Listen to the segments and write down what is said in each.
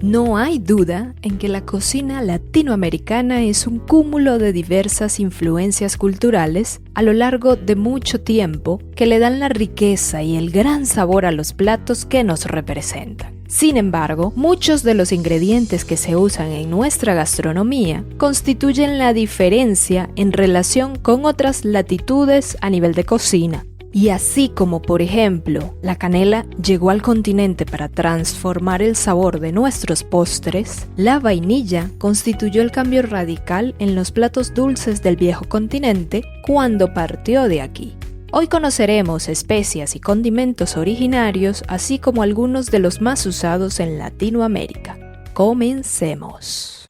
No hay duda en que la cocina latinoamericana es un cúmulo de diversas influencias culturales a lo largo de mucho tiempo que le dan la riqueza y el gran sabor a los platos que nos representan. Sin embargo, muchos de los ingredientes que se usan en nuestra gastronomía constituyen la diferencia en relación con otras latitudes a nivel de cocina. Y así como, por ejemplo, la canela llegó al continente para transformar el sabor de nuestros postres, la vainilla constituyó el cambio radical en los platos dulces del viejo continente cuando partió de aquí. Hoy conoceremos especias y condimentos originarios, así como algunos de los más usados en Latinoamérica. Comencemos.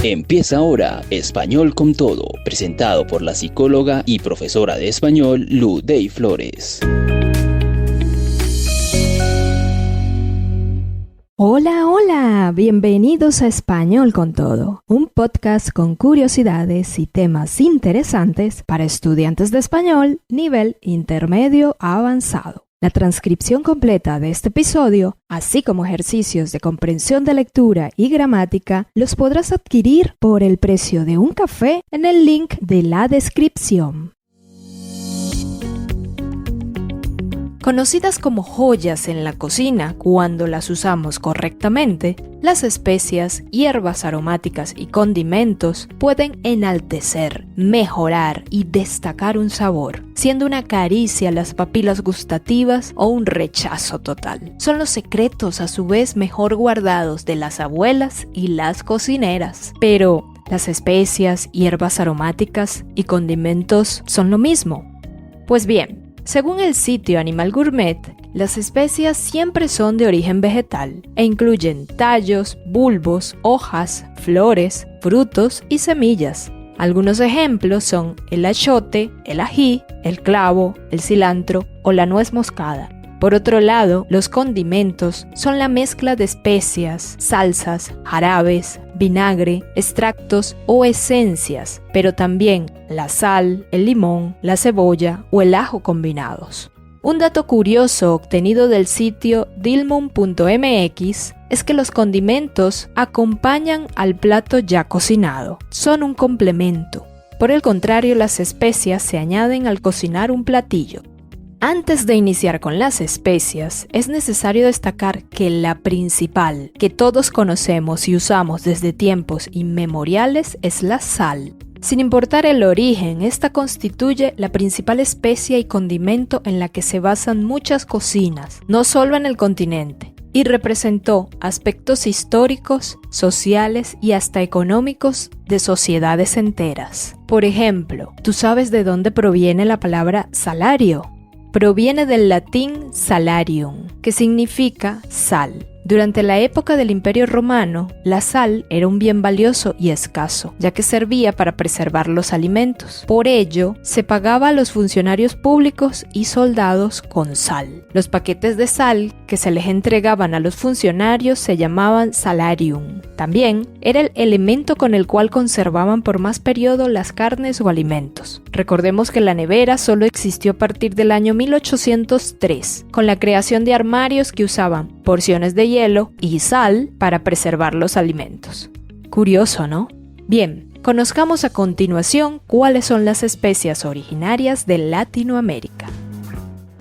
Empieza ahora Español con Todo, presentado por la psicóloga y profesora de español Ludey Flores. Hola, bienvenidos a Español con Todo, un podcast con curiosidades y temas interesantes para estudiantes de español nivel intermedio avanzado. La transcripción completa de este episodio, así como ejercicios de comprensión de lectura y gramática, los podrás adquirir por el precio de un café en el link de la descripción. Conocidas como joyas en la cocina cuando las usamos correctamente, las especias, hierbas aromáticas y condimentos pueden enaltecer, mejorar y destacar un sabor, siendo una caricia a las papilas gustativas o un rechazo total. Son los secretos a su vez mejor guardados de las abuelas y las cocineras. Pero, ¿las especias, hierbas aromáticas y condimentos son lo mismo? Pues bien, según el sitio Animal Gourmet, las especias siempre son de origen vegetal e incluyen tallos, bulbos, hojas, flores, frutos y semillas. Algunos ejemplos son el achiote, el ají, el clavo, el cilantro o la nuez moscada. Por otro lado, los condimentos son la mezcla de especias, salsas, jarabes, vinagre, extractos o esencias, pero también la sal, el limón, la cebolla o el ajo combinados. Un dato curioso obtenido del sitio dilmun.mx es que los condimentos acompañan al plato ya cocinado, son un complemento. Por el contrario, las especias se añaden al cocinar un platillo. Antes de iniciar con las especias, es necesario destacar que la principal, que todos conocemos y usamos desde tiempos inmemoriales, es la sal. Sin importar el origen, esta constituye la principal especia y condimento en la que se basan muchas cocinas, no solo en el continente, y representó aspectos históricos, sociales y hasta económicos de sociedades enteras. Por ejemplo, ¿tú sabes de dónde proviene la palabra salario? Proviene del latín salarium, que significa sal. Durante la época del Imperio Romano, la sal era un bien valioso y escaso, ya que servía para preservar los alimentos. Por ello, se pagaba a los funcionarios públicos y soldados con sal. Los paquetes de sal que se les entregaban a los funcionarios se llamaban salarium. También era el elemento con el cual conservaban por más periodo las carnes o alimentos. Recordemos que la nevera solo existió a partir del año 1803, con la creación de armarios que usaban porciones de hielo y sal para preservar los alimentos. Curioso, ¿no? Bien, conozcamos a continuación cuáles son las especias originarias de Latinoamérica.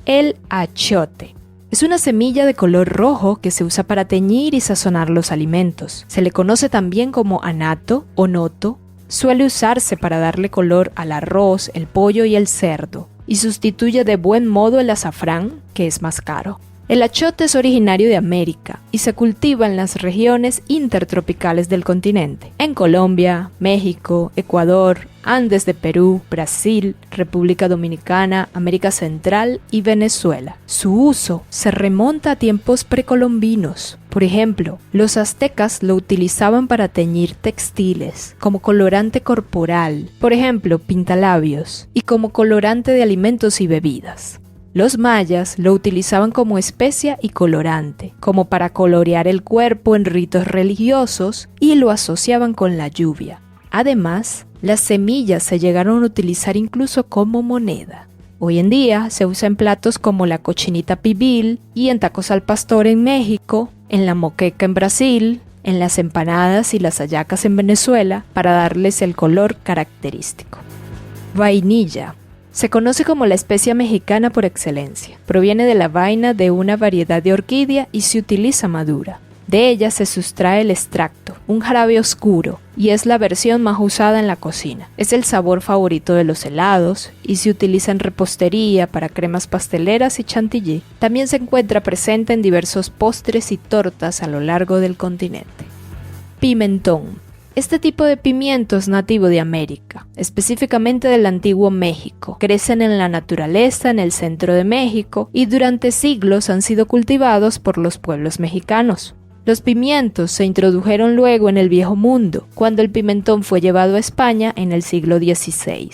El achiote. Es una semilla de color rojo que se usa para teñir y sazonar los alimentos. Se le conoce también como anato o noto. Suele usarse para darle color al arroz, el pollo y el cerdo, y sustituye de buen modo el azafrán, que es más caro. El achiote es originario de América y se cultiva en las regiones intertropicales del continente, en Colombia, México, Ecuador, Andes de Perú, Brasil, República Dominicana, América Central y Venezuela. Su uso se remonta a tiempos precolombinos. Por ejemplo, los aztecas lo utilizaban para teñir textiles, como colorante corporal, por ejemplo, pintalabios, y como colorante de alimentos y bebidas. Los mayas lo utilizaban como especia y colorante, como para colorear el cuerpo en ritos religiosos, y lo asociaban con la lluvia. Además, las semillas se llegaron a utilizar incluso como moneda. Hoy en día se usa en platos como la cochinita pibil y en tacos al pastor en México, en la moqueca en Brasil, en las empanadas y las hallacas en Venezuela para darles el color característico. Vainilla. Se conoce como la especia mexicana por excelencia. Proviene de la vaina de una variedad de orquídea y se utiliza madura. De ella se sustrae el extracto, un jarabe oscuro, y es la versión más usada en la cocina. Es el sabor favorito de los helados y se utiliza en repostería, para cremas pasteleras y chantilly. También se encuentra presente en diversos postres y tortas a lo largo del continente. Pimentón. Este tipo de pimiento es nativo de América, específicamente del antiguo México. Crecen en la naturaleza en el centro de México y durante siglos han sido cultivados por los pueblos mexicanos. Los pimientos se introdujeron luego en el Viejo Mundo, cuando el pimentón fue llevado a España en el siglo XVI.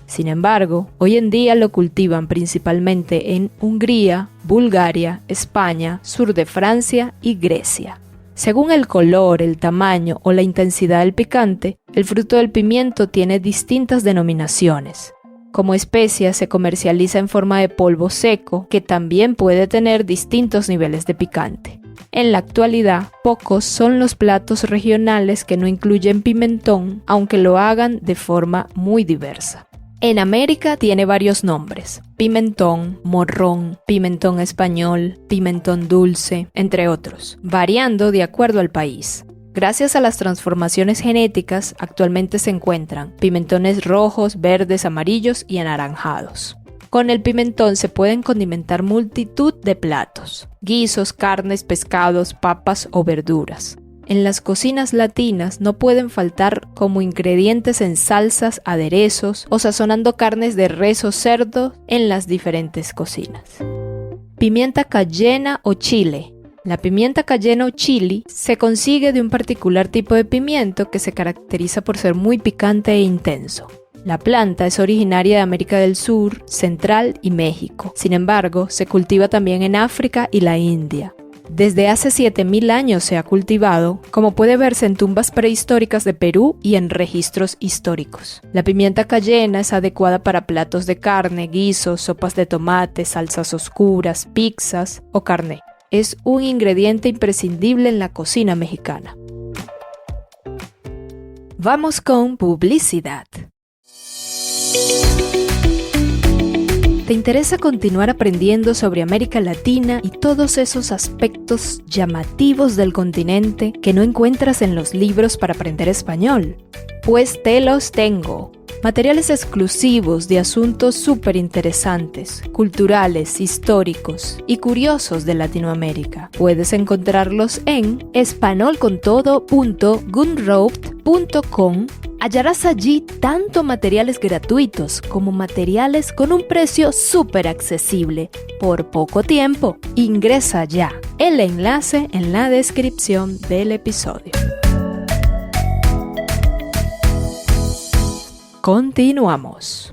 Sin embargo, hoy en día lo cultivan principalmente en Hungría, Bulgaria, España, sur de Francia y Grecia. Según el color, el tamaño o la intensidad del picante, el fruto del pimiento tiene distintas denominaciones. Como especia se comercializa en forma de polvo seco, que también puede tener distintos niveles de picante. En la actualidad, pocos son los platos regionales que no incluyen pimentón, aunque lo hagan de forma muy diversa. En América tiene varios nombres: pimentón, morrón, pimentón español, pimentón dulce, entre otros, variando de acuerdo al país. Gracias a las transformaciones genéticas, actualmente se encuentran pimentones rojos, verdes, amarillos y anaranjados. Con el pimentón se pueden condimentar multitud de platos: guisos, carnes, pescados, papas o verduras. En las cocinas latinas no pueden faltar como ingredientes en salsas, aderezos o sazonando carnes de res o cerdo en las diferentes cocinas. Pimienta cayena o chile. La pimienta cayena o chili se consigue de un particular tipo de pimiento que se caracteriza por ser muy picante e intenso. La planta es originaria de América del Sur, Central y México. Sin embargo, se cultiva también en África y la India. Desde hace 7.000 años se ha cultivado, como puede verse en tumbas prehistóricas de Perú y en registros históricos. La pimienta cayena es adecuada para platos de carne, guisos, sopas de tomate, salsas oscuras, pizzas o carne. Es un ingrediente imprescindible en la cocina mexicana. Vamos con publicidad. ¿Te interesa continuar aprendiendo sobre América Latina y todos esos aspectos llamativos del continente que no encuentras en los libros para aprender español? Pues te los tengo. Materiales exclusivos de asuntos súper interesantes, culturales, históricos y curiosos de Latinoamérica. Puedes encontrarlos en espanolcontodo.gumroad.com. Hallarás allí tanto materiales gratuitos como materiales con un precio súper accesible por poco tiempo. Ingresa ya. El enlace en la descripción del episodio. Continuamos.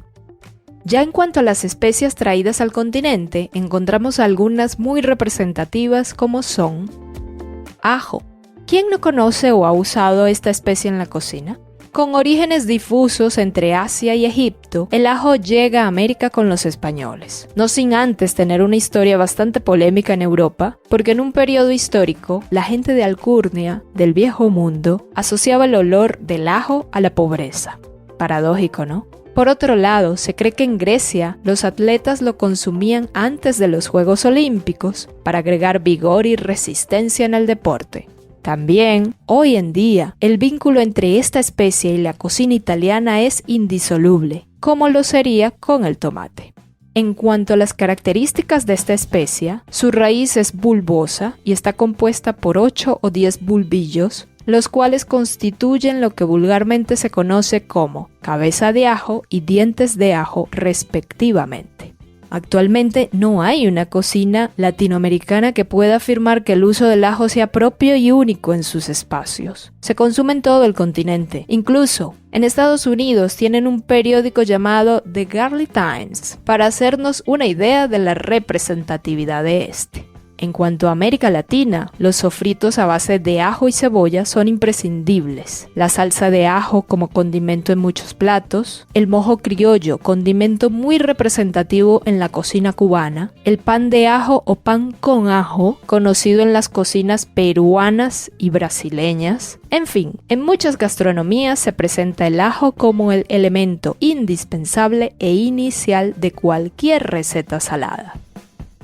Ya en cuanto a las especias traídas al continente, encontramos algunas muy representativas como son ajo. ¿Quién no conoce o ha usado esta especia en la cocina? Con orígenes difusos entre Asia y Egipto, el ajo llega a América con los españoles, no sin antes tener una historia bastante polémica en Europa, porque en un periodo histórico, la gente de Alcurnia, del Viejo Mundo, asociaba el olor del ajo a la pobreza. Paradójico, ¿no? Por otro lado, se cree que en Grecia los atletas lo consumían antes de los Juegos Olímpicos para agregar vigor y resistencia en el deporte. También, hoy en día, el vínculo entre esta especie y la cocina italiana es indisoluble, como lo sería con el tomate. En cuanto a las características de esta especia, su raíz es bulbosa y está compuesta por 8 o 10 bulbillos, los cuales constituyen lo que vulgarmente se conoce como cabeza de ajo y dientes de ajo respectivamente. Actualmente no hay una cocina latinoamericana que pueda afirmar que el uso del ajo sea propio y único en sus espacios. Se consume en todo el continente. Incluso en Estados Unidos tienen un periódico llamado The Garlic Times para hacernos una idea de la representatividad de este. En cuanto a América Latina, los sofritos a base de ajo y cebolla son imprescindibles. La salsa de ajo como condimento en muchos platos, el mojo criollo, condimento muy representativo en la cocina cubana, el pan de ajo o pan con ajo, conocido en las cocinas peruanas y brasileñas. En fin, en muchas gastronomías se presenta el ajo como el elemento indispensable e inicial de cualquier receta salada.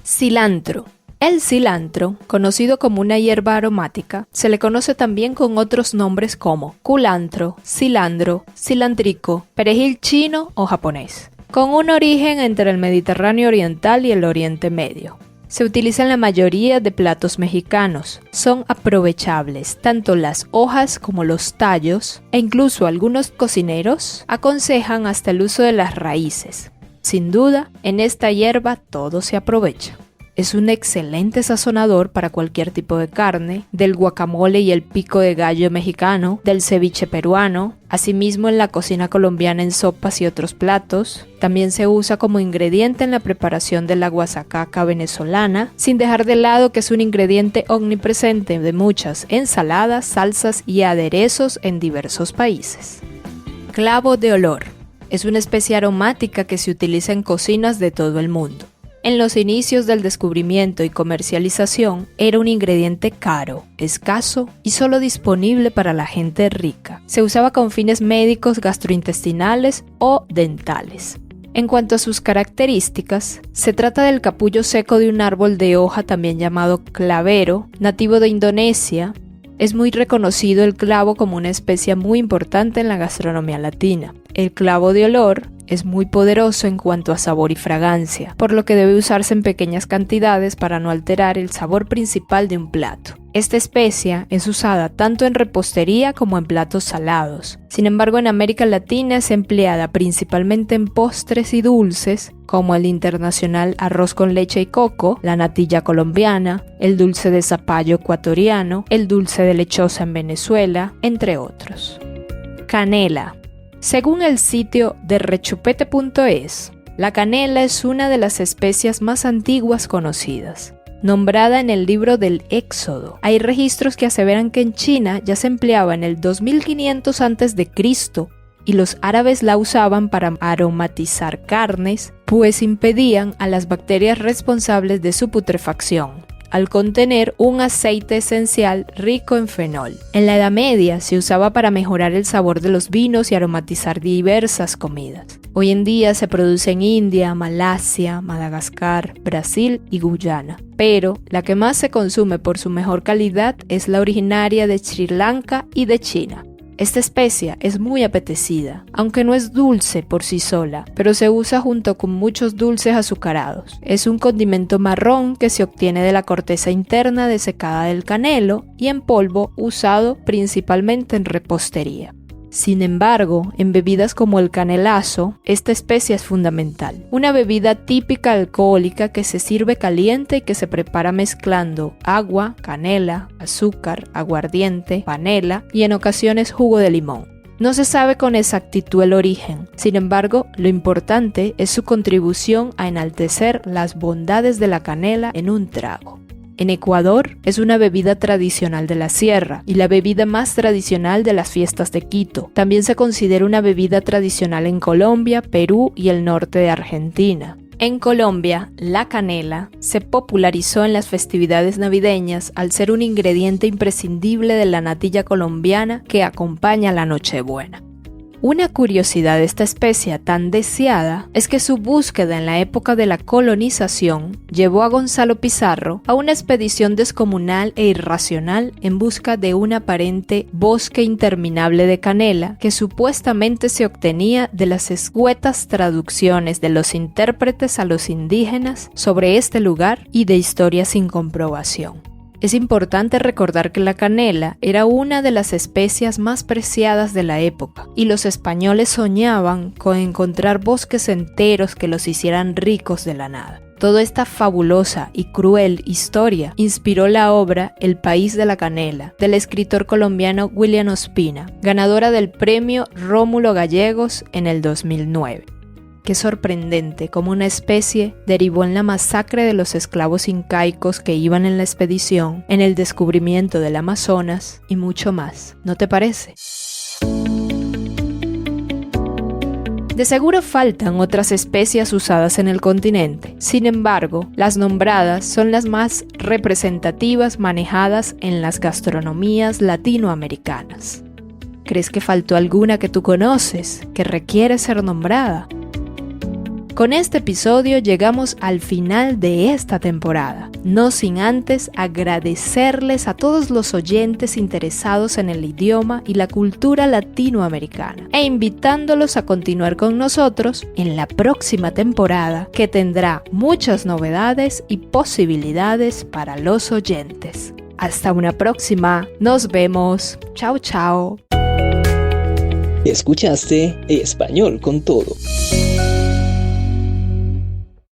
Cilantro. El cilantro, conocido como una hierba aromática, se le conoce también con otros nombres como culantro, cilandro, cilantrico, perejil chino o japonés, con un origen entre el Mediterráneo oriental y el Oriente Medio. Se utiliza en la mayoría de platos mexicanos. Son aprovechables tanto las hojas como los tallos, e incluso algunos cocineros aconsejan hasta el uso de las raíces. Sin duda, en esta hierba todo se aprovecha. Es un excelente sazonador para cualquier tipo de carne, del guacamole y el pico de gallo mexicano, del ceviche peruano, asimismo en la cocina colombiana en sopas y otros platos. También se usa como ingrediente en la preparación de la guasacaca venezolana, sin dejar de lado que es un ingrediente omnipresente de muchas ensaladas, salsas y aderezos en diversos países. Clavo de olor. Es una especie aromática que se utiliza en cocinas de todo el mundo. En los inicios del descubrimiento y comercialización, era un ingrediente caro, escaso y solo disponible para la gente rica. Se usaba con fines médicos, gastrointestinales o dentales. En cuanto a sus características, se trata del capullo seco de un árbol de hoja también llamado clavero, nativo de Indonesia. Es muy reconocido el clavo como una especia muy importante en la gastronomía latina. El clavo de olor es muy poderoso en cuanto a sabor y fragancia, por lo que debe usarse en pequeñas cantidades para no alterar el sabor principal de un plato. Esta especia es usada tanto en repostería como en platos salados. Sin embargo, en América Latina es empleada principalmente en postres y dulces, como el internacional arroz con leche y coco, la natilla colombiana, el dulce de zapallo ecuatoriano, el dulce de lechosa en Venezuela, entre otros. Canela. Según el sitio de rechupete.es, la canela es una de las especias más antiguas conocidas. Nombrada en el libro del Éxodo, hay registros que aseveran que en China ya se empleaba en el 2500 a.C. y los árabes la usaban para aromatizar carnes, pues impedían a las bacterias responsables de su putrefacción, al contener un aceite esencial rico en fenol. En la Edad Media se usaba para mejorar el sabor de los vinos y aromatizar diversas comidas. Hoy en día se produce en India, Malasia, Madagascar, Brasil y Guyana, pero la que más se consume por su mejor calidad es la originaria de Sri Lanka y de China. Esta especia es muy apetecida, aunque no es dulce por sí sola, pero se usa junto con muchos dulces azucarados. Es un condimento marrón que se obtiene de la corteza interna desecada del canelo y en polvo usado principalmente en repostería. Sin embargo, en bebidas como el canelazo, esta especia es fundamental. Una bebida típica alcohólica que se sirve caliente y que se prepara mezclando agua, canela, azúcar, aguardiente, panela y en ocasiones jugo de limón. No se sabe con exactitud el origen, sin embargo, lo importante es su contribución a enaltecer las bondades de la canela en un trago. En Ecuador es una bebida tradicional de la sierra y la bebida más tradicional de las fiestas de Quito. También se considera una bebida tradicional en Colombia, Perú y el norte de Argentina. En Colombia, la canela se popularizó en las festividades navideñas al ser un ingrediente imprescindible de la natilla colombiana que acompaña la Nochebuena. Una curiosidad de esta especia tan deseada es que su búsqueda en la época de la colonización llevó a Gonzalo Pizarro a una expedición descomunal e irracional en busca de un aparente bosque interminable de canela que supuestamente se obtenía de las escuetas traducciones de los intérpretes a los indígenas sobre este lugar y de historias sin comprobación. Es importante recordar que la canela era una de las especias más preciadas de la época, y los españoles soñaban con encontrar bosques enteros que los hicieran ricos de la nada. Toda esta fabulosa y cruel historia inspiró la obra El País de la Canela, del escritor colombiano William Ospina, ganadora del premio Rómulo Gallegos en el 2009. Qué sorprendente cómo una especie derivó en la masacre de los esclavos incaicos que iban en la expedición, en el descubrimiento del Amazonas y mucho más. ¿No te parece? De seguro faltan otras especias usadas en el continente. Sin embargo, las nombradas son las más representativas manejadas en las gastronomías latinoamericanas. ¿Crees que faltó alguna que tú conoces, que requiere ser nombrada? Con este episodio llegamos al final de esta temporada, no sin antes agradecerles a todos los oyentes interesados en el idioma y la cultura latinoamericana e invitándolos a continuar con nosotros en la próxima temporada que tendrá muchas novedades y posibilidades para los oyentes. Hasta una próxima, nos vemos, chao chao. Escuchaste Español con Todo.